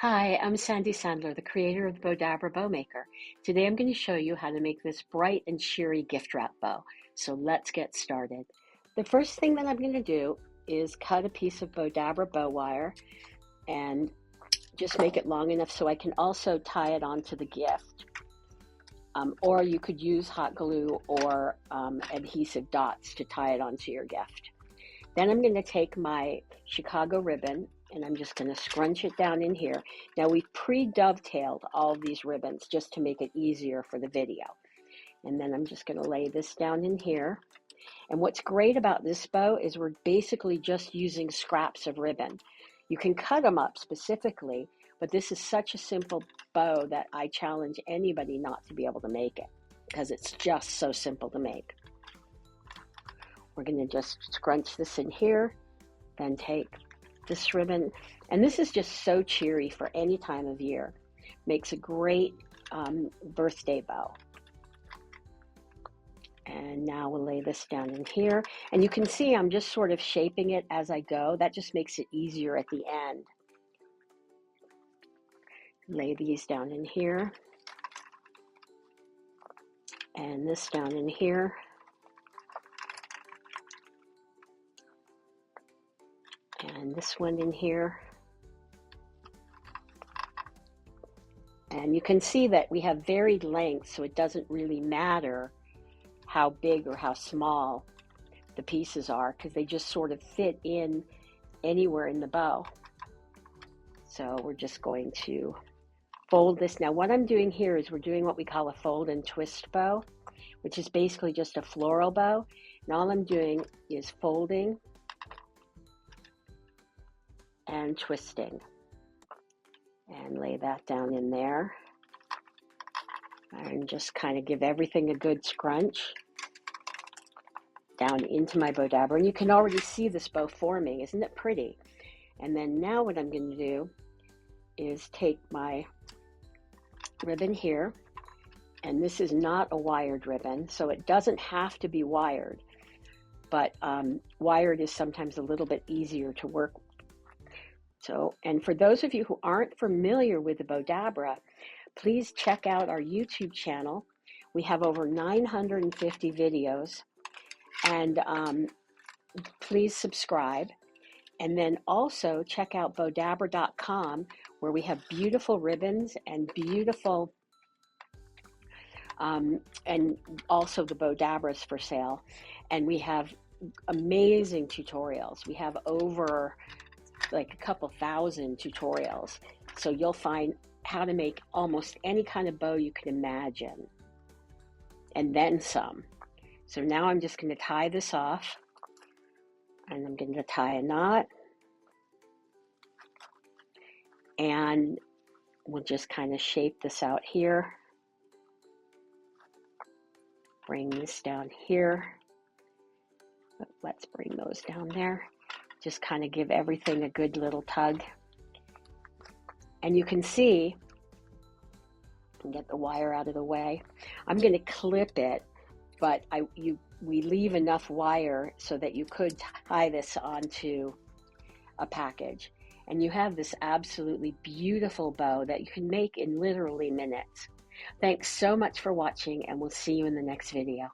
Hi, I'm Sandy Sandler, the creator of the Bowdabra Bow Maker. Today I'm going to show you how to make this bright and cheery gift wrap bow. So let's get started. The first thing that I'm going to do is cut a piece of Bowdabra Bow Wire and just make it long enough so I can also tie it onto the gift. Or you could use hot glue or adhesive dots to tie it onto your gift. Then I'm going to take my Chicago ribbon and I'm just going to scrunch it down in here. Now we've pre-dovetailed all of these ribbons just to make it easier for the video. And then I'm just going to lay this down in here. And what's great about this bow is we're basically just using scraps of ribbon. You can cut them up specifically, but this is such a simple bow that I challenge anybody not to be able to make it because it's just so simple to make. We're going to just scrunch this in here, then take this ribbon, and this is just so cheery for any time of year. Makes a great birthday bow. And now we'll lay this down in here, and you can see I'm just sort of shaping it as I go. That just makes it easier at the end. Lay these down in here, and this down in here. And this one in here. And you can see that we have varied lengths, so it doesn't really matter how big or how small the pieces are because they just sort of fit in anywhere in the bow. So we're just going to fold this. Now what I'm doing here is we're doing what we call a fold and twist bow, which is basically just a floral bow. And all I'm doing is folding and twisting, and lay that down in there and just kind of give everything a good scrunch down into my Bowdabra. And you can already see this bow forming. Isn't it pretty? And then now what I'm going to do is take my ribbon here, and this is not a wired ribbon, so it doesn't have to be wired, but wired is sometimes a little bit easier to work with. So, and for those of you who aren't familiar with the Bowdabra, please check out our YouTube channel. We have over 950 videos, and please subscribe. And then also check out Bowdabra.com, where we have beautiful ribbons and beautiful, and also the Bowdabras for sale. And we have amazing tutorials. We have over like a couple thousand tutorials, so you'll find how to make almost any kind of bow you can imagine, and then some. So now I'm just going to tie this off, and I'm going to tie a knot, and we'll just kind of shape this out here. Bring this down here. Let's bring those down there. Just kind of give everything a good little tug. And you can see, and get the wire out of the way. I'm going to clip it, but we leave enough wire so that you could tie this onto a package. And you have this absolutely beautiful bow that you can make in literally minutes. Thanks so much for watching, and we'll see you in the next video.